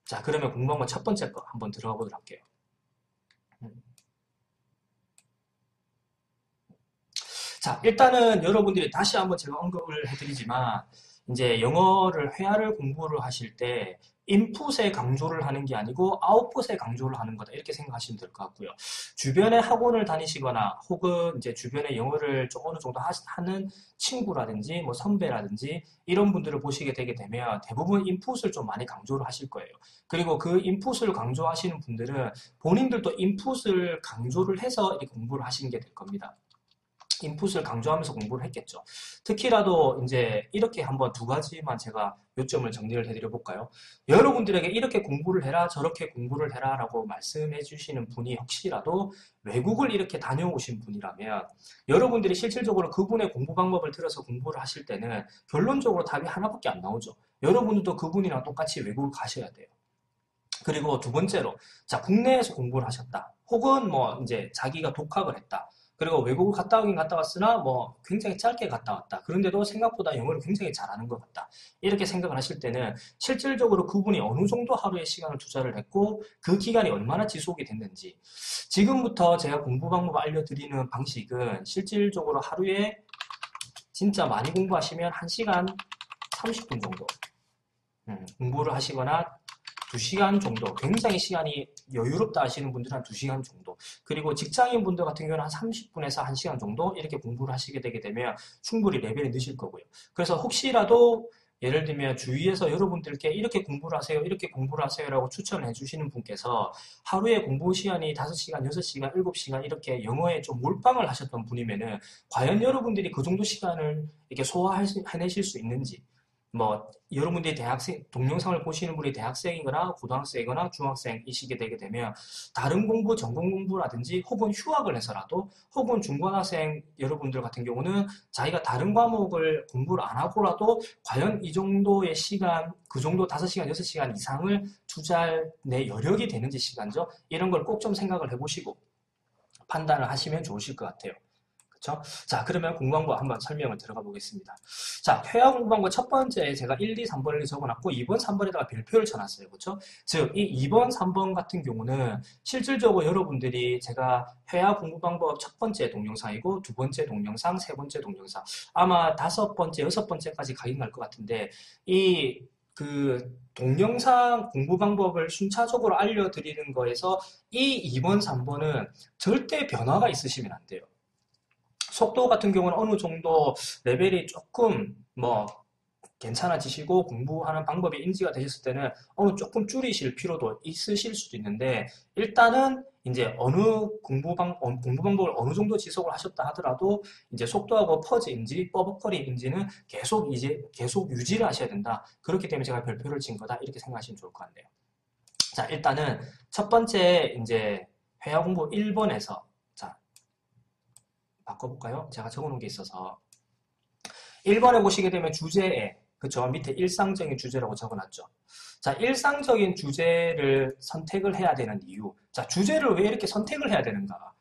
자, 그러면 공부한 거 첫 번째 거 한번 들어가 보도록 할게요. 자, 일단은 여러분들이 다시 한번 제가 언급을 해드리지만, 이제 영어를, 회화를 공부를 하실 때, 인풋에 강조를 하는 게 아니고, 아웃풋에 강조를 하는 거다. 이렇게 생각하시면 될 것 같고요. 주변에 학원을 다니시거나, 혹은 이제 주변에 영어를 좀 어느 정도 하는 친구라든지, 뭐 선배라든지, 이런 분들을 보시게 되게 되면, 대부분 인풋을 좀 많이 강조를 하실 거예요. 그리고 그 인풋을 강조하시는 분들은, 본인들도 인풋을 강조를 해서 이렇게 공부를 하시는 게 될 겁니다. 인풋을 강조하면서 공부를 했겠죠. 특히라도 이제 이렇게 한번 두 가지만 제가 요점을 정리를 해드려 볼까요? 여러분들에게 이렇게 공부를 해라, 저렇게 공부를 해라 라고 말씀해 주시는 분이 혹시라도 외국을 이렇게 다녀오신 분이라면 여러분들이 실질적으로 그분의 공부 방법을 들어서 공부를 하실 때는 결론적으로 답이 하나밖에 안 나오죠. 여러분들도 그분이랑 똑같이 외국을 가셔야 돼요. 그리고 두 번째로, 자, 국내에서 공부를 하셨다. 혹은 뭐 이제 자기가 독학을 했다. 그리고 외국을 갔다 오긴 갔다 왔으나 뭐 굉장히 짧게 갔다 왔다. 그런데도 생각보다 영어를 굉장히 잘하는 것 같다. 이렇게 생각을 하실 때는 실질적으로 그분이 어느 정도 하루에 시간을 투자를 했고 그 기간이 얼마나 지속이 됐는지 지금부터 제가 공부 방법 알려드리는 방식은 실질적으로 하루에 진짜 많이 공부하시면 1시간 30분 정도 공부를 하시거나 2시간 정도, 굉장히 시간이 여유롭다 하시는 분들은 한 2시간 정도, 그리고 직장인 분들 같은 경우는 한 30분에서 1시간 정도 이렇게 공부를 하시게 되게 되면 충분히 레벨이 느실 거고요. 그래서 혹시라도 예를 들면 주위에서 여러분들께 이렇게 공부를 하세요, 이렇게 공부를 하세요 라고 추천을 해주시는 분께서 하루에 공부 시간이 5시간, 6시간, 7시간 이렇게 영어에 좀 몰빵을 하셨던 분이면은 과연 여러분들이 그 정도 시간을 이렇게 소화해내실 수 있는지, 뭐 여러분들이 대학생 동영상을 보시는 분이 대학생이거나 고등학생이거나 중학생이시게 되게 되면 다른 공부, 전공 공부라든지 혹은 휴학을 해서라도 혹은 중고등학생 여러분들 같은 경우는 자기가 다른 과목을 공부를 안 하고라도 과연 이 정도의 시간, 그 정도 5시간, 6시간 이상을 투자할 내 여력이 되는지 시간죠. 이런 걸 꼭 좀 생각을 해보시고 판단을 하시면 좋으실 것 같아요. 그렇죠? 자, 그러면 공부방법 한번 설명을 들어가 보겠습니다. 자, 회화 공부방법 첫 번째 제가 1, 2, 3번을 적어놨고 2번, 3번에다가 별표를 쳐놨어요. 그렇죠? 즉, 이 2번, 3번 같은 경우는 실질적으로 여러분들이 제가 회화 공부방법 첫 번째 동영상이고 두 번째 동영상, 세 번째 동영상 아마 5번째, 6번째까지 가긴 갈 것 같은데 동영상 공부 방법을 순차적으로 알려드리는 거에서 이 2번, 3번은 절대 변화가 있으시면 안 돼요. 속도 같은 경우는 어느 정도 레벨이 조금 뭐 괜찮아지시고 공부하는 방법이 인지가 되셨을 때는 어느 조금 줄이실 필요도 있으실 수도 있는데 일단은 이제 공부 방법을 어느 정도 지속을 하셨다 하더라도 이제 속도하고 퍼즈인지 뻐벅거리인지는 계속 유지를 하셔야 된다. 그렇기 때문에 제가 별표를 친 거다. 이렇게 생각하시면 좋을 것 같네요. 자, 일단은 첫 번째 이제 회화 공부 1번에서 바꿔볼까요? 제가 적어놓은 게 있어서 1번에 보시게 되면 주제에 그쵸? 밑에 일상적인 주제라고 적어놨죠. 자, 일상적인 주제를 선택을 해야 되는 이유. 자, 주제를 왜 이렇게 선택을 해야 되는가?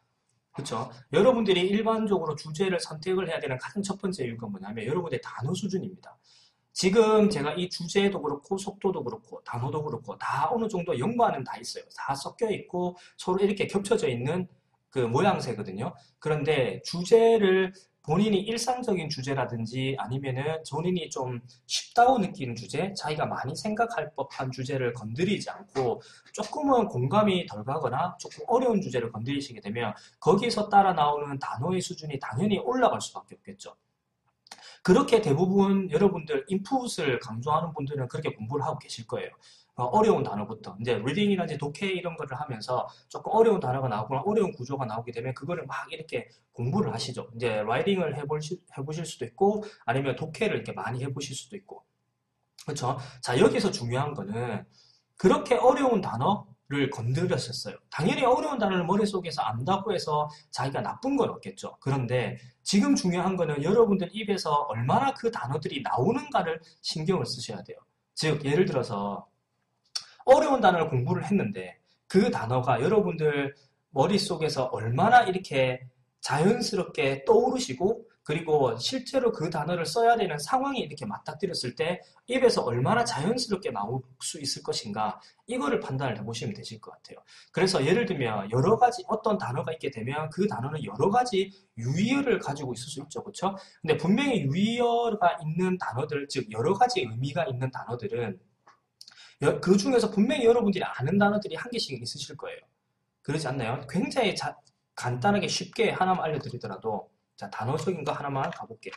그쵸? 여러분들이 일반적으로 주제를 선택을 해야 되는 가장 첫 번째 이유가 뭐냐면 여러분의 단어 수준입니다. 지금 제가 이 주제도 그렇고 속도도 그렇고 단어도 그렇고 다 어느 정도 연관은 다 있어요. 다 섞여 있고 서로 이렇게 겹쳐져 있는 그 모양새거든요. 그런데 주제를 본인이 일상적인 주제라든지 아니면은 본인이 좀 쉽다고 느끼는 주제, 자기가 많이 생각할 법한 주제를 건드리지 않고 조금은 공감이 덜 가거나 조금 어려운 주제를 건드리시게 되면 거기서 따라 나오는 단어의 수준이 당연히 올라갈 수밖에 없겠죠. 그렇게 대부분 여러분들 인풋을 강조하는 분들은 그렇게 공부를 하고 계실 거예요. 어려운 단어부터 이제 리딩이라든지 독해 이런 거를 하면서 조금 어려운 단어가 나오거나 어려운 구조가 나오게 되면 그거를 막 이렇게 공부를 하시죠. 이제 라이딩을 해보실 수도 있고 아니면 독해를 이렇게 많이 해보실 수도 있고 그렇죠? 자, 여기서 중요한 거는 그렇게 어려운 단어를 건드렸었어요. 당연히 어려운 단어를 머릿속에서 안다고 해서 자기가 나쁜 건 없겠죠. 그런데 지금 중요한 거는 여러분들 입에서 얼마나 그 단어들이 나오는가를 신경을 쓰셔야 돼요. 즉, 예를 들어서 어려운 단어를 공부를 했는데 그 단어가 여러분들 머릿속에서 얼마나 이렇게 자연스럽게 떠오르시고 그리고 실제로 그 단어를 써야 되는 상황이 이렇게 맞닥뜨렸을 때 입에서 얼마나 자연스럽게 나올 수 있을 것인가 이거를 판단을 해보시면 되실 것 같아요. 그래서 예를 들면 여러 가지 어떤 단어가 있게 되면 그 단어는 여러 가지 유의어를 가지고 있을 수 있죠. 그렇죠? 근데 분명히 유의어가 있는 단어들, 즉 여러 가지 의미가 있는 단어들은 그 중에서 분명히 여러분들이 아는 단어들이 한 개씩 있으실 거예요. 그러지 않나요? 굉장히 간단하게 쉽게 하나만 알려드리더라도 자, 단어적인 거 하나만 가볼게요.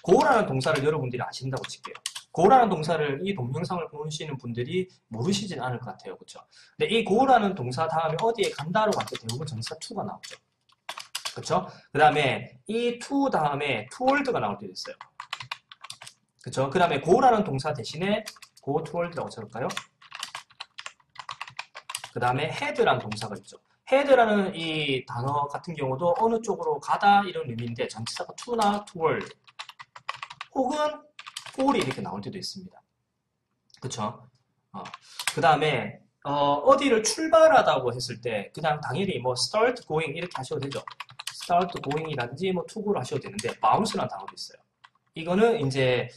고라는 동사를 여러분들이 아신다고 칠게요. 고라는 동사를 이 동영상을 보시는 분들이 모르시진 않을 것 같아요. 그렇죠? 근데 이 고라는 동사 다음에 어디에 간다라고 할 때 대부분 전치사 to가 나오죠. 그렇죠? 그 다음에 이 to 다음에 toward가 나올 때도 있어요. 그렇죠? 그 다음에 go라는 동사 대신에 go toward라고 쳐볼까요? 그 다음에 head라는 동사가 있죠. head라는 이 단어 같은 경우도 어느 쪽으로 가다 이런 의미인데 전치사가 to나 toward 혹은 go이 이렇게 나올 때도 있습니다. 그쵸? 그 다음에 어디를 출발하다고 했을 때 그냥 당연히 뭐 start going 이렇게 하셔도 되죠. start going이라든지 뭐 to go를 하셔도 되는데 bounce라는 단어도 있어요. 이거는 이제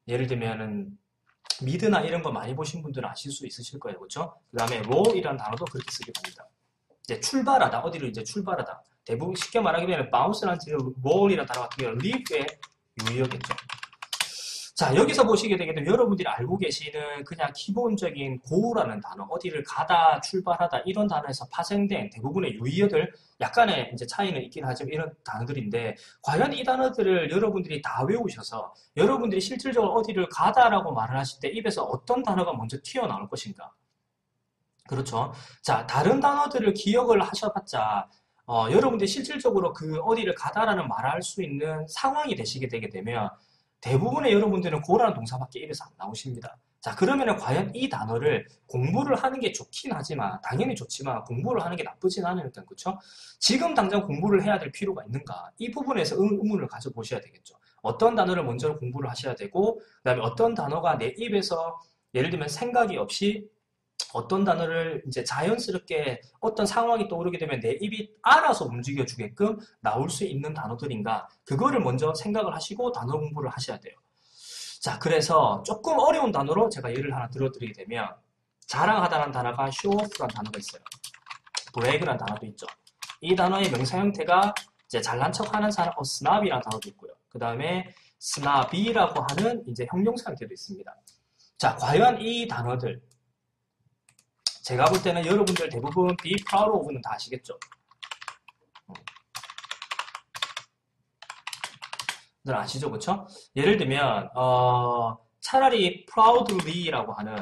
예를 들면은 미드나 이런 거 많이 보신 분들은 아실 수 있으실 거예요. 그렇죠? 그 다음에 roll이라는 단어도 그렇게 쓰게 됩니다. 이제 출발하다, 어디를 이제 출발하다. 대부분 쉽게 말하기면 bounce라는 roll이라는 단어 같은 경우는 leap의 유의어겠죠. 자, 여기서 보시게 되게 되면 여러분들이 알고 계시는 그냥 기본적인 go라는 단어, 어디를 가다, 출발하다 이런 단어에서 파생된 대부분의 유의어들 약간의 이제 차이는 있긴 하지만 이런 단어들인데 과연 이 단어들을 여러분들이 다 외우셔서 여러분들이 실질적으로 어디를 가다라고 말을 하실 때 입에서 어떤 단어가 먼저 튀어나올 것인가? 그렇죠. 자, 다른 단어들을 기억을 하셔봤자 여러분들이 실질적으로 그 어디를 가다라는 말을 할 수 있는 상황이 되시게 되게 되면 대부분의 여러분들은 고라는 동사밖에 입에서 안 나오십니다. 자, 그러면 과연 이 단어를 공부를 하는 게 좋긴 하지만 당연히 좋지만 공부를 하는 게 나쁘진 않으니까 그렇죠? 지금 당장 공부를 해야 될 필요가 있는가? 이 부분에서 의문을 가져보셔야 되겠죠. 어떤 단어를 먼저 공부를 하셔야 되고 그다음에 어떤 단어가 내 입에서 예를 들면 생각이 없이 어떤 단어를 이제 자연스럽게 어떤 상황이 떠오르게 되면 내 입이 알아서 움직여주게끔 나올 수 있는 단어들인가 그거를 먼저 생각을 하시고 단어 공부를 하셔야 돼요. 자, 그래서 조금 어려운 단어로 제가 예를 하나 들어드리게 되면 자랑하다라는 단어가 show off라는 단어가 있어요. brag라는 단어도 있죠. 이 단어의 명사 형태가 이제 잘난 척하는 사람, snob이라는 단어도 있고요. 그 다음에 snobby라고 하는 이제 형용사 형태도 있습니다. 자, 과연 이 단어들 제가 볼 때는 여러분들 대부분 be proud of는 다 아시겠죠? 늘 아시죠? 그쵸? 예를 들면 차라리 proudly라고 하는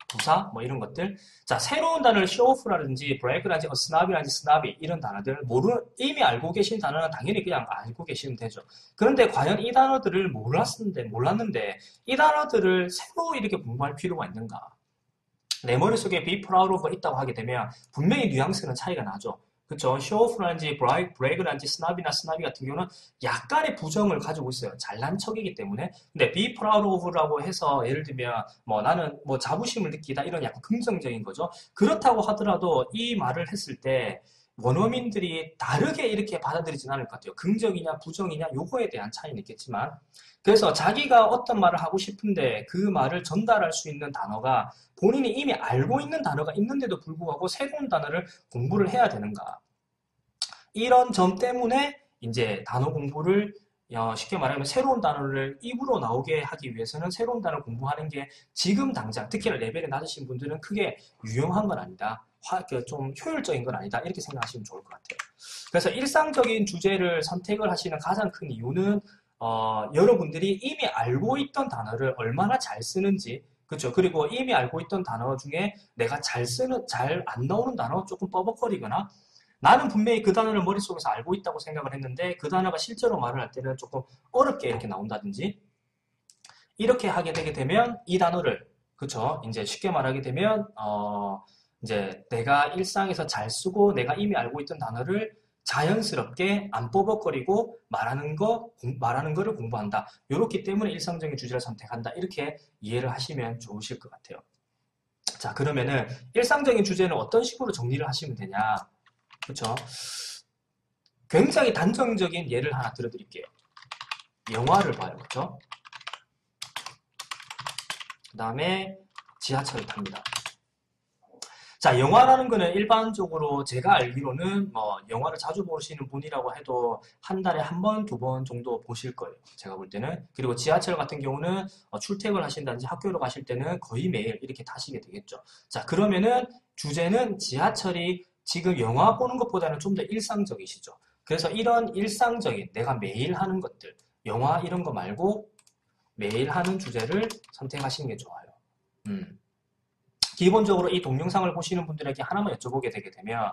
부사 뭐 이런 것들 자 새로운 단어를 show off라든지 brag라든지 snob이라든지 snobby 이런 단어들 이미 알고 계신 단어는 당연히 그냥 알고 계시면 되죠. 그런데 과연 이 단어들을 몰랐는데 이 단어들을 새로 이렇게 공부할 필요가 있는가? 내 머릿속에 be proud of 있다고 하게 되면 분명히 뉘앙스는 차이가 나죠. 그쵸? show off라든지 brag라든지 snobby 같은 경우는 약간의 부정을 가지고 있어요. 잘난 척이기 때문에. 근데 be proud of라고 해서 예를 들면 뭐 나는 뭐 자부심을 느끼다 이런 약간 긍정적인 거죠. 그렇다고 하더라도 이 말을 했을 때 원어민들이 다르게 이렇게 받아들이진 않을 것 같아요. 긍정이냐 부정이냐 요거에 대한 차이는 있겠지만 그래서 자기가 어떤 말을 하고 싶은데 그 말을 전달할 수 있는 단어가 본인이 이미 알고 있는 단어가 있는데도 불구하고 새로운 단어를 공부를 해야 되는가. 이런 점 때문에 이제 단어 공부를 쉽게 말하면 새로운 단어를 입으로 나오게 하기 위해서는 새로운 단어를 공부하는 게 지금 당장 특히나 레벨이 낮으신 분들은 크게 유용한 건 아니다. 좀 효율적인 건 아니다. 이렇게 생각하시면 좋을 것 같아요. 그래서 일상적인 주제를 선택을 하시는 가장 큰 이유는 여러분들이 이미 알고 있던 단어를 얼마나 잘 쓰는지 그렇죠. 그리고 이미 알고 있던 단어 중에 내가 잘 안 나오는 단어 조금 뻐벅거리거나 나는 분명히 그 단어를 머릿속에서 알고 있다고 생각을 했는데 그 단어가 실제로 말을 할 때는 조금 어렵게 이렇게 나온다든지 이렇게 하게 되게 되면 이 단어를 그렇죠. 이제 쉽게 말하게 되면 이제 내가 일상에서 잘 쓰고 내가 이미 알고 있던 단어를 자연스럽게 안 뻐벅거리고 말하는 거를 공부한다. 이렇기 때문에 일상적인 주제를 선택한다. 이렇게 이해를 하시면 좋으실 것 같아요. 자, 그러면은 일상적인 주제는 어떤 식으로 정리를 하시면 되냐? 그렇죠? 굉장히 단정적인 예를 하나 들어드릴게요. 영화를 봐요. 그쵸? 그 다음에 지하철을 탑니다. 자, 영화라는 거는 일반적으로 제가 알기로는 뭐 영화를 자주 보시는 분이라고 해도 한 달에 한 번, 두 번 정도 보실 거예요. 제가 볼 때는. 그리고 지하철 같은 경우는 출퇴근을 하신다든지 학교로 가실 때는 거의 매일 이렇게 타시게 되겠죠. 자, 그러면은 주제는 지하철이 지금 영화 보는 것보다는 좀 더 일상적이시죠. 그래서 이런 일상적인 내가 매일 하는 것들, 영화 이런 거 말고 매일 하는 주제를 선택하시는 게 좋아요. 기본적으로 이 동영상을 보시는 분들에게 하나만 여쭤보게 되게 되면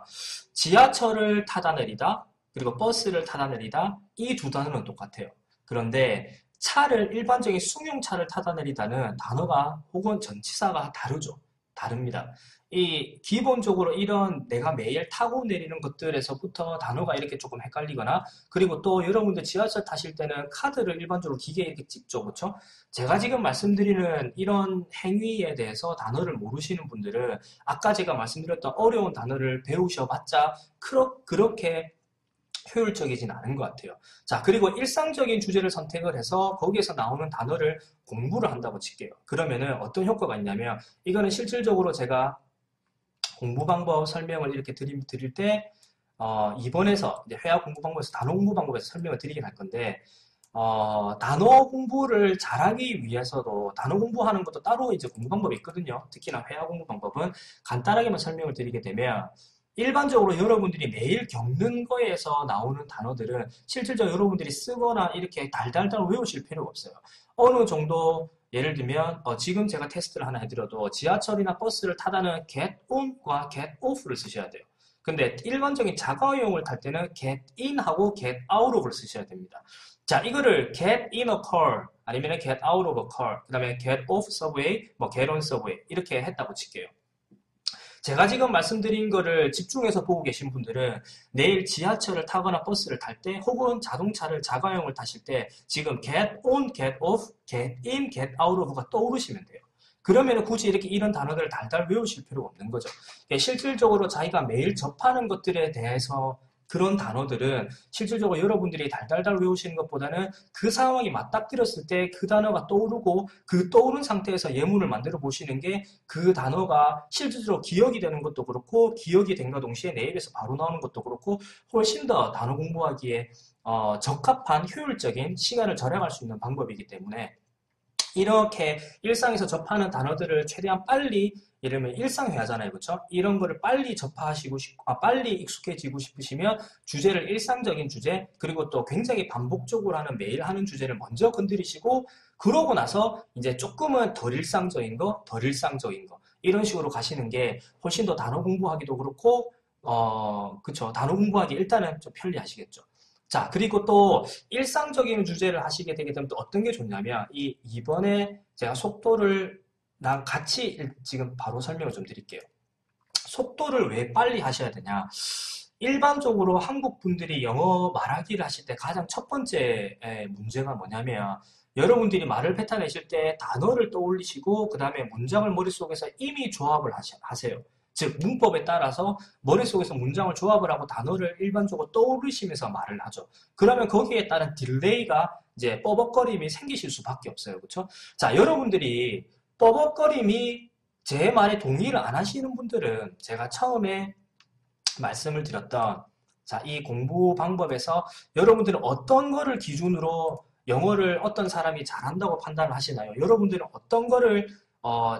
지하철을 타다 내리다 그리고 버스를 타다 내리다 이 두 단어는 똑같아요. 그런데 차를 일반적인 승용차를 타다 내리다는 단어가 혹은 전치사가 다르죠. 다릅니다. 이 기본적으로 이런 내가 매일 타고 내리는 것들에서부터 단어가 이렇게 조금 헷갈리거나 그리고 또 여러분들 지하철 타실 때는 카드를 일반적으로 기계에 이렇게 찍죠. 그렇죠? 제가 지금 말씀드리는 이런 행위에 대해서 단어를 모르시는 분들은 아까 제가 말씀드렸던 어려운 단어를 배우셔봤자 그렇게 효율적이진 않은 것 같아요. 자, 그리고 일상적인 주제를 선택을 해서 거기에서 나오는 단어를 공부를 한다고 칠게요. 그러면은 어떤 효과가 있냐면 이거는 실질적으로 제가 공부 방법 설명을 이렇게 드릴 때 이번에서 이제 회화 공부 방법에서 단어 공부 방법에서 설명을 드리긴 할 건데 단어 공부를 잘하기 위해서도 단어 공부하는 것도 따로 이제 공부 방법이 있거든요. 특히나 회화 공부 방법은 간단하게만 설명을 드리게 되면 일반적으로 여러분들이 매일 겪는 거에서 나오는 단어들은 실질적으로 여러분들이 쓰거나 이렇게 달달달 외우실 필요가 없어요. 어느 정도 예를 들면 지금 제가 테스트를 하나 해드려도 지하철이나 버스를 타다는 get on과 get off를 쓰셔야 돼요. 근데 일반적인 자가용을 탈 때는 get in하고 get out of를 쓰셔야 됩니다. 자, 이거를 get in a car 아니면 get out of a car 그 다음에 get off subway, 뭐 get on subway 이렇게 했다고 칠게요. 제가 지금 말씀드린 거를 집중해서 보고 계신 분들은 내일 지하철을 타거나 버스를 탈 때 혹은 자동차를 자가용을 타실 때 지금 get on, get off, get in, get out of가 떠오르시면 돼요. 그러면 굳이 이렇게 이런 단어들을 달달 외우실 필요가 없는 거죠. 실질적으로 자기가 매일 접하는 것들에 대해서 그런 단어들은 실질적으로 여러분들이 달달달 외우시는 것보다는 그 상황이 맞닥뜨렸을 때 그 단어가 떠오르고 그 떠오른 상태에서 예문을 만들어 보시는 게 그 단어가 실질적으로 기억이 되는 것도 그렇고 기억이 된과 동시에 내 입에서 바로 나오는 것도 그렇고 훨씬 더 단어 공부하기에 적합한 효율적인 시간을 절약할 수 있는 방법이기 때문에 이렇게 일상에서 접하는 단어들을 최대한 빨리 예를 들면 일상회화잖아요. 그렇죠? 이런 거를 빨리 접하시고 빨리 익숙해지고 싶으시면 주제를 일상적인 주제 그리고 또 굉장히 반복적으로 하는 매일 하는 주제를 먼저 건드리시고 그러고 나서 이제 조금은 덜 일상적인 거, 덜 일상적인 거 이런 식으로 가시는 게 훨씬 더 단어 공부하기도 그렇고 그쵸. 단어 공부하기 일단은 좀 편리하시겠죠. 자, 그리고 또 일상적인 주제를 하시게 되게 되면 또 어떤 게 좋냐면 이번에 제가 속도를 같이 지금 바로 설명을 좀 드릴게요. 속도를 왜 빨리 하셔야 되냐? 일반적으로 한국 분들이 영어 말하기를 하실 때 가장 첫 번째 문제가 뭐냐면 여러분들이 말을 뱉어내실 때 단어를 떠올리시고 그 다음에 문장을 머릿속에서 이미 조합을 하세요. 즉 문법에 따라서 머릿속에서 문장을 조합을 하고 단어를 일반적으로 떠오르시면서 말을 하죠. 그러면 거기에 따른 딜레이가 이제 뻐벅거림이 생기실 수밖에 없어요. 그렇죠? 자, 여러분들이 뻐벅거림이 제 말에 동의를 안 하시는 분들은 제가 처음에 말씀을 드렸던 자, 이 공부 방법에서 여러분들은 어떤 거를 기준으로 영어를 어떤 사람이 잘한다고 판단을 하시나요? 여러분들은 어떤 거를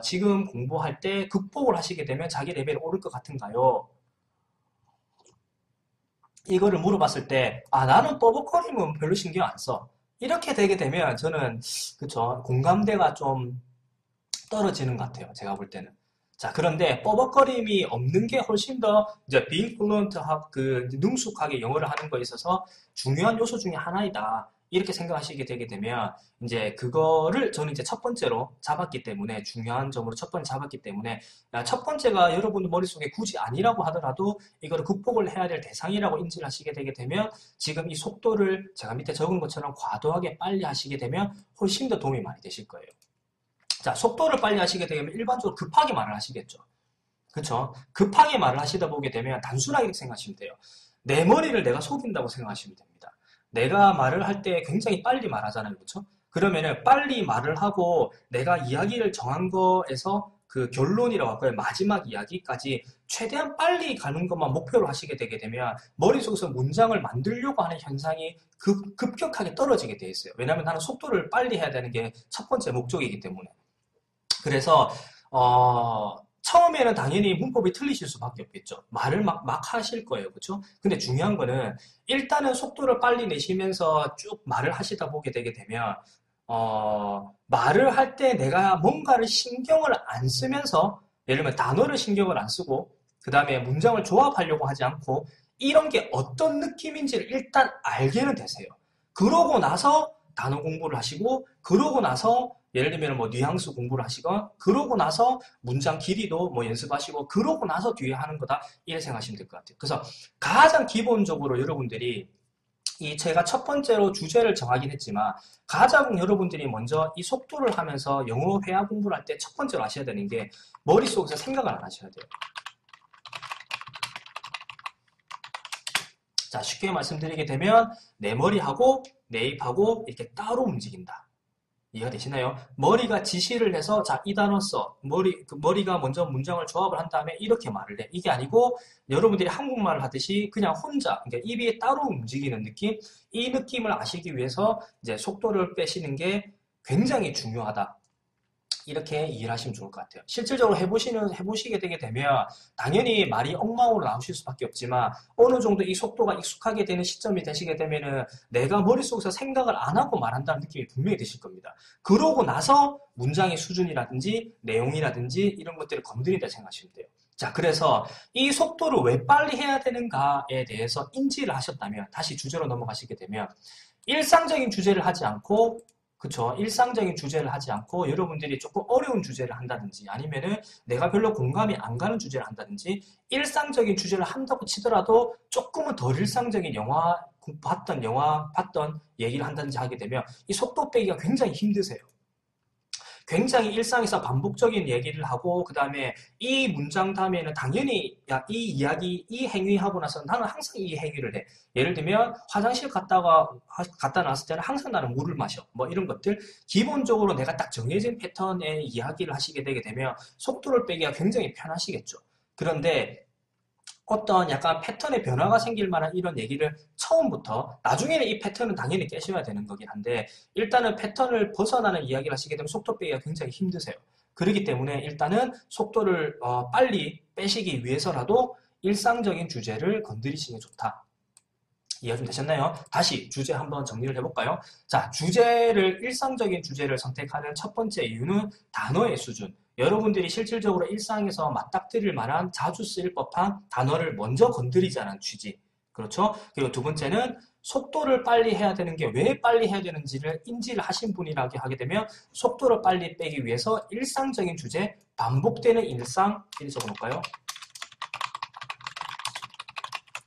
지금 공부할 때 극복을 하시게 되면 자기 레벨이 오를 것 같은가요? 이거를 물어봤을 때, 나는 뻐벅거림은 별로 신경 안 써. 이렇게 되게 되면 저는, 그쵸, 공감대가 좀 떨어지는 것 같아요. 제가 볼 때는. 자, 그런데 뻐벅거림이 없는 게 훨씬 더 이제 being fluent 능숙하게 영어를 하는 거에 있어서 중요한 요소 중에 하나이다. 이렇게 생각하시게 되게 되면 이제 그거를 저는 이제 첫 번째로 잡았기 때문에 중요한 점으로 첫 번째 잡았기 때문에 첫 번째가 여러분 머릿속에 굳이 아니라고 하더라도 이거를 극복을 해야 될 대상이라고 인지를 하시게 되게 되면 지금 이 속도를 제가 밑에 적은 것처럼 과도하게 빨리 하시게 되면 훨씬 더 도움이 많이 되실 거예요. 자, 속도를 빨리 하시게 되면 일반적으로 급하게 말을 하시겠죠. 그쵸? 급하게 말을 하시다 보게 되면 단순하게 생각하시면 돼요. 내 머리를 내가 속인다고 생각하시면 됩니다. 내가 말을 할 때 굉장히 빨리 말하잖아요. 그렇죠? 그러면은 빨리 말을 하고 내가 이야기를 정한 거에서 그 결론이라고 할까요? 마지막 이야기까지 최대한 빨리 가는 것만 목표로 하시게 되게 되면 머릿속에서 문장을 만들려고 하는 현상이 급격하게 떨어지게 돼 있어요. 왜냐하면 나는 속도를 빨리 해야 되는 게 첫 번째 목적이기 때문에. 그래서 처음에는 당연히 문법이 틀리실 수밖에 없겠죠. 말을 막 하실 거예요. 그렇죠? 근데 중요한 거는 일단은 속도를 빨리 내시면서 쭉 말을 하시다 보게 되게 되면 말을 할 때 내가 뭔가를 신경을 안 쓰면서 예를 들면 단어를 신경을 안 쓰고 그 다음에 문장을 조합하려고 하지 않고 이런 게 어떤 느낌인지를 일단 알게는 되세요. 그러고 나서 단어 공부를 하시고 그러고 나서 예를 들면 뭐 뉘앙스 공부를 하시건 그러고 나서 문장 길이도 뭐 연습하시고 그러고 나서 뒤에 하는 거다 이렇게 생각하시면 될 것 같아요. 그래서 가장 기본적으로 여러분들이 이 제가 첫 번째로 주제를 정하긴 했지만 가장 여러분들이 먼저 이 속도를 하면서 영어 회화 공부를 할 때 첫 번째로 하셔야 되는 게 머릿속에서 생각을 안 하셔야 돼요. 자, 쉽게 말씀드리게 되면 내 머리하고 내 입하고 이렇게 따로 움직인다. 이해가 되시나요? 머리가 지시를 해서 자, 이 단어 써. 머리가 먼저 문장을 조합을 한 다음에 이렇게 말을 해. 이게 아니고 여러분들이 한국말을 하듯이 그냥 혼자 그러니까 입이 따로 움직이는 느낌. 이 느낌을 아시기 위해서 이제 속도를 빼시는 게 굉장히 중요하다. 이렇게 이해를 하시면 좋을 것 같아요. 실질적으로 해보시게 되게 되면 당연히 말이 엉망으로 나오실 수밖에 없지만 어느 정도 이 속도가 익숙하게 되는 시점이 되시게 되면은 내가 머릿속에서 생각을 안 하고 말한다는 느낌이 분명히 드실 겁니다. 그러고 나서 문장의 수준이라든지 내용이라든지 이런 것들을 건드린다 생각하시면 돼요. 자, 그래서 이 속도를 왜 빨리 해야 되는가에 대해서 인지를 하셨다면 다시 주제로 넘어가시게 되면 일상적인 주제를 하지 않고 그쵸. 일상적인 주제를 하지 않고 여러분들이 조금 어려운 주제를 한다든지 아니면은 내가 별로 공감이 안 가는 주제를 한다든지 일상적인 주제를 한다고 치더라도 조금은 덜 일상적인 영화 봤던 얘기를 한다든지 하게 되면 이 속도 빼기가 굉장히 힘드세요. 굉장히 일상에서 반복적인 얘기를 하고 그 다음에 이 문장 다음에는 당연히 야, 이 이야기, 이 행위 하고 나서 나는 항상 이 행위를 해. 예를 들면 화장실 갔다 나왔을 때는 항상 나는 물을 마셔. 뭐 이런 것들 기본적으로 내가 딱 정해진 패턴의 이야기를 하시게 되게 되면 속도를 빼기가 굉장히 편하시겠죠. 그런데 어떤 약간 패턴의 변화가 생길 만한 이런 얘기를 처음부터 나중에는 이 패턴은 당연히 깨셔야 되는 거긴 한데 일단은 패턴을 벗어나는 이야기를 하시게 되면 속도 빼기가 굉장히 힘드세요. 그렇기 때문에 일단은 속도를 빨리 빼시기 위해서라도 일상적인 주제를 건드리시는 게 좋다. 이해가 좀 되셨나요? 다시 주제 한번 정리를 해볼까요? 자, 일상적인 주제를 선택하는 첫 번째 이유는 단어의 수준. 여러분들이 실질적으로 일상에서 맞닥뜨릴 만한 자주 쓰일 법한 단어를 먼저 건드리자는 취지. 그렇죠? 그리고 두 번째는 속도를 빨리 해야 되는 게 왜 빨리 해야 되는지를 인지를 하신 분이라고 하게 되면 속도를 빨리 빼기 위해서 일상적인 주제, 반복되는 일상, 이렇게 적어놓을까요?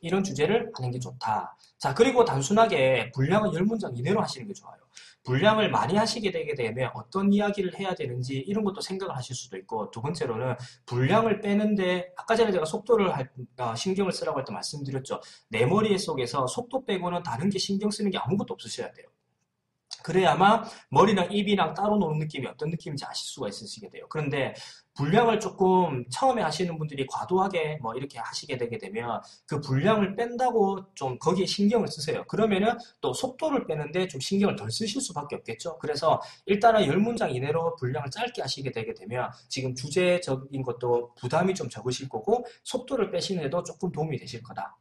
이런 주제를 하는 게 좋다. 자, 그리고 단순하게 분량은 10문장 이내로 하시는 게 좋아요. 분량을 많이 하시게 되게 되면 어떤 이야기를 해야 되는지 이런 것도 생각을 하실 수도 있고 두 번째로는 분량을 빼는데 아까 전에 제가 신경을 쓰라고 할 때 말씀드렸죠. 내 머리 속에서 속도 빼고는 다른 게 신경 쓰는 게 아무것도 없으셔야 돼요. 그래야만 머리랑 입이랑 따로 노는 느낌이 어떤 느낌인지 아실 수가 있으시게 돼요. 그런데 분량을 조금 처음에 하시는 분들이 과도하게 뭐 이렇게 하시게 되게 되면 그 분량을 뺀다고 좀 거기에 신경을 쓰세요. 그러면은 또 속도를 빼는데 좀 신경을 덜 쓰실 수밖에 없겠죠. 그래서 일단은 10문장 이내로 분량을 짧게 하시게 되게 되면 지금 주제적인 것도 부담이 좀 적으실 거고 속도를 빼시는데도 조금 도움이 되실 거다.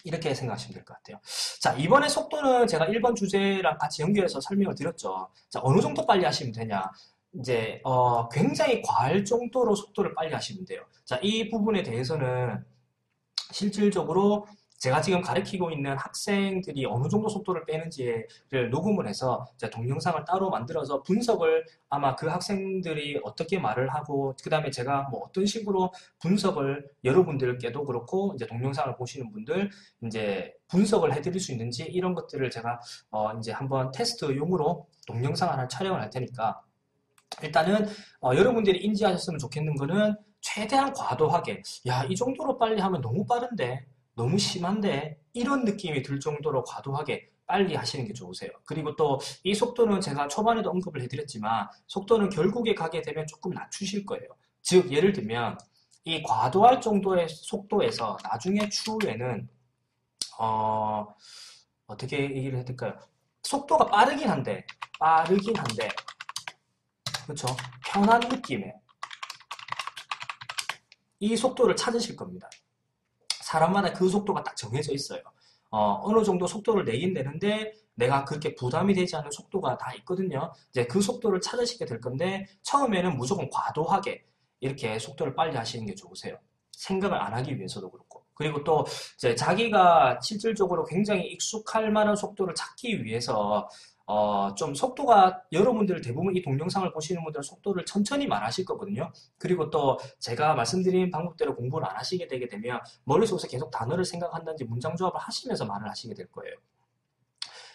이렇게 생각하시면 될 것 같아요. 자, 이번에 속도는 제가 1번 주제랑 같이 연결해서 설명을 드렸죠. 자, 어느 정도 빨리 하시면 되냐. 이제, 굉장히 과할 정도로 속도를 빨리 하시면 돼요. 자, 이 부분에 대해서는 실질적으로 제가 지금 가르치고 있는 학생들이 어느 정도 속도를 빼는지를 녹음을 해서 동영상을 따로 만들어서 분석을 아마 그 학생들이 어떻게 말을 하고 그 다음에 제가 뭐 어떤 식으로 분석을 여러분들께도 그렇고 이제 동영상을 보시는 분들 이제 분석을 해드릴 수 있는지 이런 것들을 제가 이제 한번 테스트용으로 동영상 하나 촬영을 할 테니까 일단은 여러분들이 인지하셨으면 좋겠는 거는 최대한 과도하게 야, 이 정도로 빨리 하면 너무 빠른데 너무 심한데 이런 느낌이 들 정도로 과도하게 빨리 하시는 게 좋으세요. 그리고 또 이 속도는 제가 초반에도 언급을 해드렸지만 속도는 결국에 가게 되면 조금 낮추실 거예요. 즉 예를 들면 이 과도할 정도의 속도에서 나중에 추후에는 어떻게 얘기를 해야 될까요? 속도가 빠르긴 한데 그렇죠? 편한 느낌의 이 속도를 찾으실 겁니다. 사람마다 그 속도가 딱 정해져 있어요. 어느 정도 속도를 내긴 되는데 내가 그렇게 부담이 되지 않는 속도가 다 있거든요. 이제 그 속도를 찾으시게 될 건데 처음에는 무조건 과도하게 이렇게 속도를 빨리 하시는 게 좋으세요. 생각을 안 하기 위해서도 그렇고. 그리고 또 이제 자기가 실질적으로 굉장히 익숙할 만한 속도를 찾기 위해서 좀 속도가 여러분들 대부분 이 동영상을 보시는 분들은 속도를 천천히 말하실 거거든요. 그리고 또 제가 말씀드린 방법대로 공부를 안 하시게 되게 되면 머릿속에서 계속 단어를 생각한다든지 문장 조합을 하시면서 말을 하시게 될 거예요.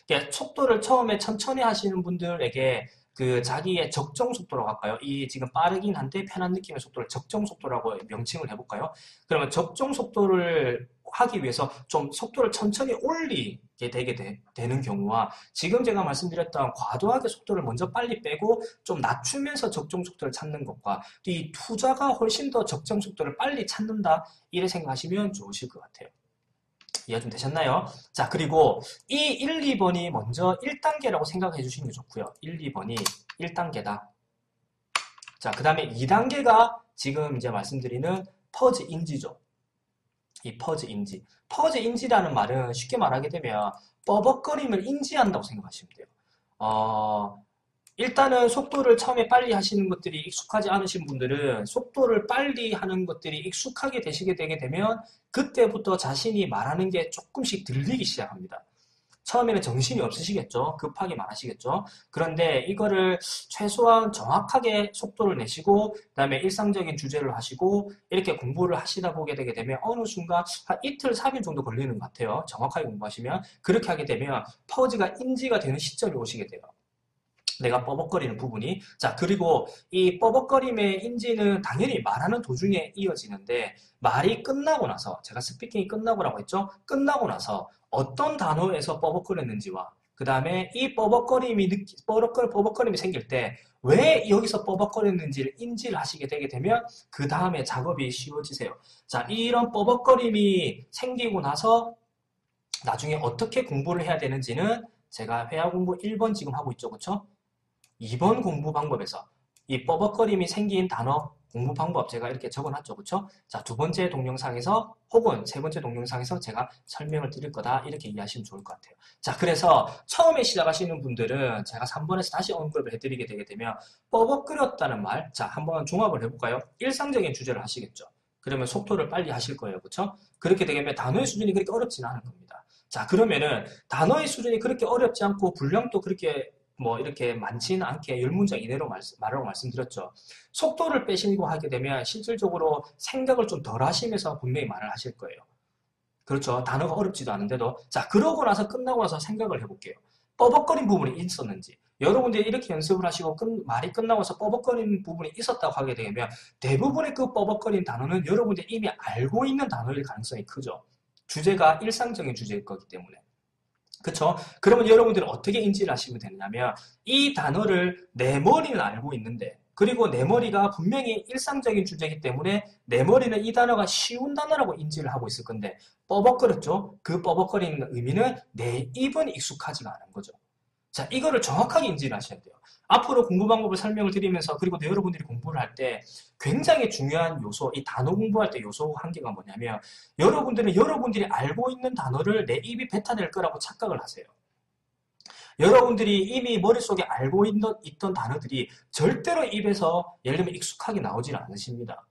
그러니까 속도를 처음에 천천히 하시는 분들에게 그 자기의 적정 속도라고 할까요? 이 지금 빠르긴 한데 편한 느낌의 속도를 적정 속도라고 명칭을 해볼까요? 그러면 적정 속도를 하기 위해서 좀 속도를 천천히 올리게 되는 경우와 지금 제가 말씀드렸던 과도하게 속도를 먼저 빨리 빼고 좀 낮추면서 적정 속도를 찾는 것과 이 투자가 훨씬 더 적정 속도를 빨리 찾는다 이렇게 생각하시면 좋으실 것 같아요. 이해 좀 되셨나요? 자, 그리고 이 1, 2번이 먼저 1단계라고 생각해 주시는 게 좋고요. 1, 2번이 1단계다. 자, 그 다음에 2단계가 지금 이제 말씀드리는 퍼즈 인지죠. 이 퍼즈 인지. 퍼즈 인지라는 말은 쉽게 말하게 되면 뻐벅거림을 인지한다고 생각하시면 돼요. 일단은 속도를 처음에 빨리 하시는 것들이 익숙하지 않으신 분들은 속도를 빨리 하는 것들이 익숙하게 되시게 되게 되면 그때부터 자신이 말하는 게 조금씩 들리기 시작합니다. 처음에는 정신이 없으시겠죠. 급하게 말하시겠죠. 그런데 이거를 최소한 정확하게 속도를 내시고 그다음에 일상적인 주제를 하시고 이렇게 공부를 하시다 보게 되게 되면 어느 순간 한 이틀, 3일 정도 걸리는 것 같아요. 정확하게 공부하시면. 그렇게 하게 되면 퍼즈가 인지가 되는 시점이 오시게 돼요. 내가 뻐벅거리는 부분이. 자, 그리고 이 뻐벅거림의 인지는 당연히 말하는 도중에 이어지는데 말이 끝나고 나서 제가 스피킹이 끝나고라고 했죠? 끝나고 나서 어떤 단어에서 뻐벅거렸는지와 그 다음에 이 뻐벅거림이 생길 때 왜 여기서 뻐벅거렸는지를 인지를 하시게 되게 되면 그 다음에 작업이 쉬워지세요. 자, 이런 뻐벅거림이 생기고 나서 나중에 어떻게 공부를 해야 되는지는 제가 회화 공부 1번 지금 하고 있죠. 그쵸? 2번 공부 방법에서 이 뻐벅거림이 생긴 단어 공부 방법 제가 이렇게 적어놨죠. 그쵸? 자, 두 번째 동영상에서 혹은 세 번째 동영상에서 제가 설명을 드릴 거다. 이렇게 이해하시면 좋을 것 같아요. 자, 그래서 처음에 시작하시는 분들은 제가 3번에서 다시 언급을 해드리게 되게 되면 뻐벅거렸다는 말, 자, 한번 종합을 해볼까요? 일상적인 주제를 하시겠죠. 그러면 속도를 빨리 하실 거예요. 그쵸? 그렇게 되면 단어의 수준이 그렇게 어렵지는 않을 겁니다. 자, 그러면은 단어의 수준이 그렇게 어렵지 않고 분량도 그렇게 뭐 이렇게 많지는 않게 10문장 이내로 말하고 말씀드렸죠. 속도를 빼시고 하게 되면 실질적으로 생각을 좀 덜 하시면서 분명히 말을 하실 거예요. 그렇죠. 단어가 어렵지도 않은데도. 자, 그러고 나서 끝나고 나서 생각을 해볼게요. 뻐벅거린 부분이 있었는지. 여러분들이 이렇게 연습을 하시고 말이 끝나고 나서 뻐벅거리는 부분이 있었다고 하게 되면 대부분의 그 뻐벅거린 단어는 여러분들이 이미 알고 있는 단어일 가능성이 크죠. 주제가 일상적인 주제일 거기 때문에. 그쵸? 그러면 여러분들은 어떻게 인지를 하시면 되냐면 이 단어를 내 머리는 알고 있는데 그리고 내 머리가 분명히 일상적인 주제이기 때문에 내 머리는 이 단어가 쉬운 단어라고 인지를 하고 있을 건데 뻐벅거렸죠? 그 뻐벅거리는 의미는 내 입은 익숙하지가 않은 거죠. 자, 이거를 정확하게 인지를 하셔야 돼요. 앞으로 공부 방법을 설명을 드리면서 그리고 또 여러분들이 공부를 할 때 굉장히 중요한 요소, 이 단어 공부할 때 요소 한 개가 뭐냐면 여러분들은 여러분들이 알고 있는 단어를 내 입이 뱉어낼 거라고 착각을 하세요. 여러분들이 이미 머릿속에 알고 있던 단어들이 절대로 입에서 예를 들면 익숙하게 나오질 않으십니다.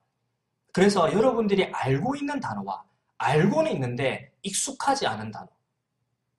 그래서 여러분들이 알고 있는 단어와 알고는 있는데 익숙하지 않은 단어.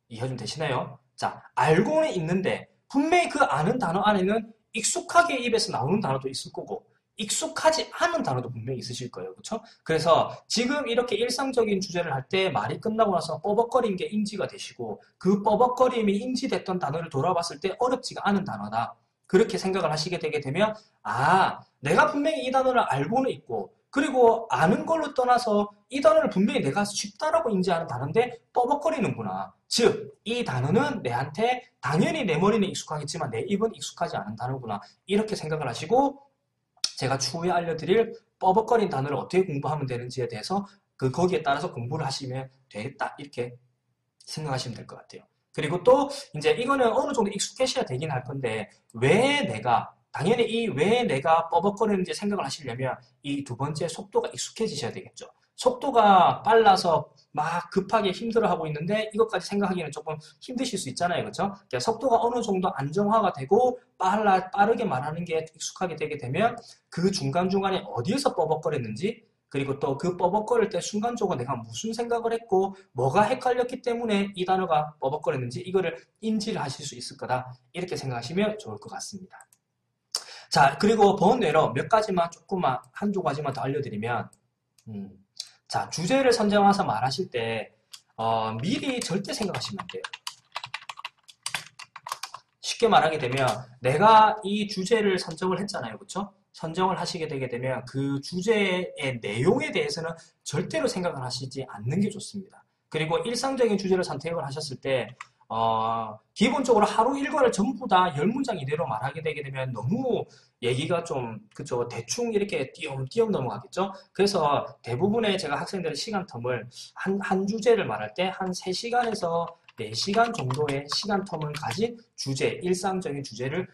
이해 좀 되시나요? 자, 알고는 있는데 분명히 그 아는 단어 안에는 익숙하게 입에서 나오는 단어도 있을 거고 익숙하지 않은 단어도 분명히 있으실 거예요. 그렇죠? 그래서 지금 이렇게 일상적인 주제를 할 때 말이 끝나고 나서 뻐벅거린 게 인지가 되시고 그 뻐벅거림이 인지됐던 단어를 돌아봤을 때 어렵지가 않은 단어다. 그렇게 생각을 하시게 되게 되면 아, 내가 분명히 이 단어를 알고는 있고 그리고 아는 걸로 떠나서 이 단어를 분명히 내가 쉽다라고 인지하는 단어인데 뻐벅거리는구나. 즉, 이 단어는 내한테 당연히 내 머리는 익숙하겠지만 내 입은 익숙하지 않은 단어구나. 이렇게 생각을 하시고 제가 추후에 알려드릴 뻐벅거린 단어를 어떻게 공부하면 되는지에 대해서 거기에 따라서 공부를 하시면 되겠다. 이렇게 생각하시면 될 것 같아요. 그리고 또 이제 이거는 어느 정도 익숙해져야 되긴 할 건데 당연히 이 왜 내가 뻐벅거리는지 생각을 하시려면 이 두 번째 속도가 익숙해지셔야 되겠죠. 속도가 빨라서 막 급하게 힘들어하고 있는데 이것까지 생각하기는 조금 힘드실 수 있잖아요. 그렇죠? 그러니까 속도가 어느 정도 안정화가 되고 빠르게 말하는 게 익숙하게 되게 되면 그 중간중간에 어디에서 뻐벅거렸는지 그리고 또 그 뻐벅거릴 때 순간적으로 내가 무슨 생각을 했고 뭐가 헷갈렸기 때문에 이 단어가 뻐벅거렸는지 이거를 인지를 하실 수 있을 거다. 이렇게 생각하시면 좋을 것 같습니다. 자, 그리고 번외로 몇 가지만 조금만 한두 가지만 더 알려드리면 자, 주제를 선정해서 말하실 때 미리 절대 생각하시면 안 돼요. 쉽게 말하게 되면 내가 이 주제를 선정을 했잖아요. 그렇죠? 선정을 하시게 되게 되면 그 주제의 내용에 대해서는 절대로 생각을 하시지 않는 게 좋습니다. 그리고 일상적인 주제를 선택을 하셨을 때 기본적으로 하루 일과를 전부 다 10문장 이대로 말하게 되게 되면 너무 얘기가 좀 그쵸 대충 이렇게 띄엄띄엄 넘어가겠죠. 그래서 대부분의 제가 학생들의 시간 텀을 한 주제를 말할 때 한 3시간에서 4시간 정도의 시간 텀을 가진 주제, 일상적인 주제를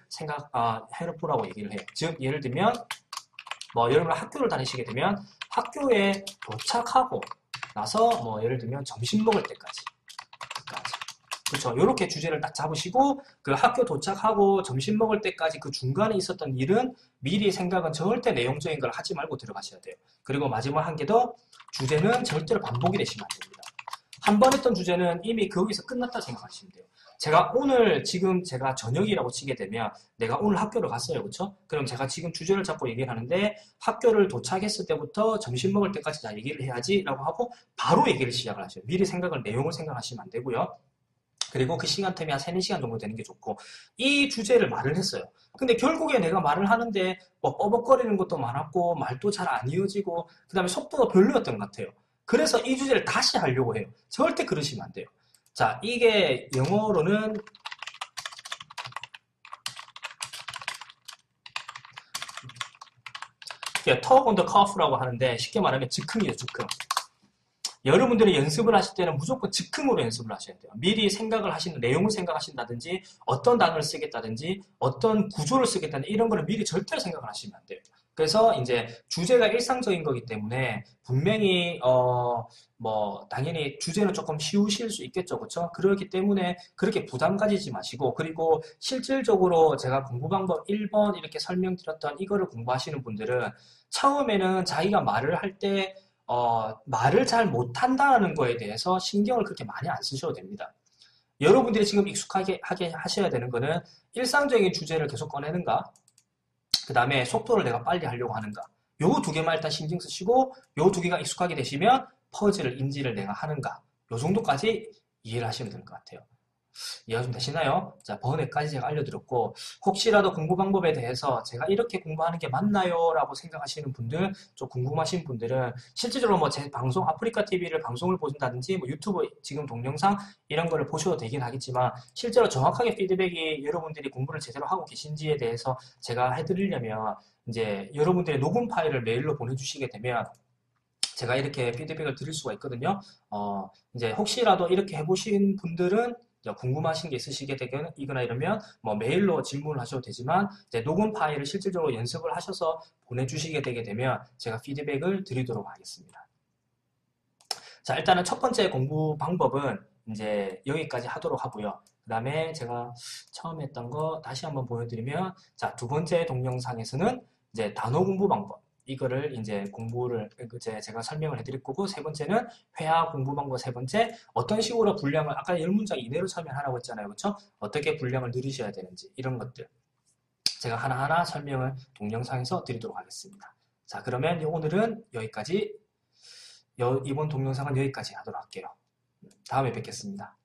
해보라고 얘기를 해요. 즉 예를 들면 여러분 학교를 다니시게 되면 학교에 도착하고 나서 예를 들면 점심 먹을 때까지 그렇죠. 이렇게 주제를 딱 잡으시고 그 학교 도착하고 점심 먹을 때까지 그 중간에 있었던 일은 미리 생각은 절대 내용적인 걸 하지 말고 들어가셔야 돼요. 그리고 마지막 한 개 더 주제는 절대로 반복이 되시면 안 됩니다. 한 번 했던 주제는 이미 거기서 끝났다 생각하시면 돼요. 지금 제가 저녁이라고 치게 되면 내가 오늘 학교를 갔어요. 그렇죠? 그럼 제가 지금 주제를 잡고 얘기를 하는데 학교를 도착했을 때부터 점심 먹을 때까지 다 얘기를 해야지 라고 하고 바로 얘기를 시작을 하셔요. 미리 내용을 생각하시면 안 되고요. 그리고 그 시간 텀이 한 3, 4시간 정도 되는 게 좋고 이 주제를 말을 했어요. 근데 결국에 내가 말을 하는데 뻐벅거리는 것도 많았고 말도 잘 안 이어지고 그 다음에 속도가 별로였던 것 같아요. 그래서 이 주제를 다시 하려고 해요. 절대 그러시면 안 돼요. 자, 이게 영어로는 talk on the cuff라고 하는데 쉽게 말하면 즉흥이에요. 즉흥. 여러분들이 연습을 하실 때는 무조건 즉흥으로 연습을 하셔야 돼요. 미리 내용을 생각하신다든지 어떤 단어를 쓰겠다든지 어떤 구조를 쓰겠다든지 이런 거를 미리 절대로 생각을 하시면 안 돼요. 그래서 이제 주제가 일상적인 거기 때문에 분명히 당연히 주제는 조금 쉬우실 수 있겠죠. 그렇죠? 그렇기 때문에 그렇게 부담 가지지 마시고 그리고 실질적으로 제가 공부 방법 1번 이렇게 설명드렸던 이거를 공부하시는 분들은 처음에는 자기가 말을 할 때 말을 잘 못한다는 거에 대해서 신경을 그렇게 많이 안 쓰셔도 됩니다. 여러분들이 지금 익숙하게 하셔야 되는 거는 일상적인 주제를 계속 꺼내는가 그 다음에 속도를 내가 빨리 하려고 하는가 요 두 개만 일단 신경 쓰시고 요 두 개가 익숙하게 되시면 퍼즐을 인지를 내가 하는가 요 정도까지 이해를 하시면 될 것 같아요. 이해가 좀 되시나요? 자, 번외까지 제가 알려드렸고 혹시라도 공부 방법에 대해서 제가 이렇게 공부하는 게 맞나요? 라고 생각하시는 분들, 좀 궁금하신 분들은 실질적으로 제 방송, 아프리카 TV를 방송을 보신다든지 유튜브 지금 동영상 이런 거를 보셔도 되긴 하겠지만 실제로 정확하게 피드백이 여러분들이 공부를 제대로 하고 계신지에 대해서 제가 해드리려면 이제 여러분들의 녹음 파일을 메일로 보내주시게 되면 제가 이렇게 피드백을 드릴 수가 있거든요. 이제 혹시라도 이렇게 해보신 분들은 궁금하신 게 있으시게 되거나 이러면 메일로 질문을 하셔도 되지만 이제 녹음 파일을 실질적으로 연습을 하셔서 보내주시게 되게 되면 제가 피드백을 드리도록 하겠습니다. 자, 일단은 첫 번째 공부 방법은 이제 여기까지 하도록 하고요. 그 다음에 제가 처음 했던 거 다시 한번 보여드리면 자, 두 번째 동영상에서는 이제 단어 공부 방법 이거를 이제 제가 설명을 해드릴 거고 세 번째는 회화 공부 방법 세 번째 어떤 식으로 분량을 아까 10문장 이내로 설명하라고 했잖아요. 그렇죠? 어떻게 분량을 늘리셔야 되는지 이런 것들 제가 하나하나 설명을 동영상에서 드리도록 하겠습니다. 자, 그러면 오늘은 여기까지 이번 동영상은 여기까지 하도록 할게요. 다음에 뵙겠습니다.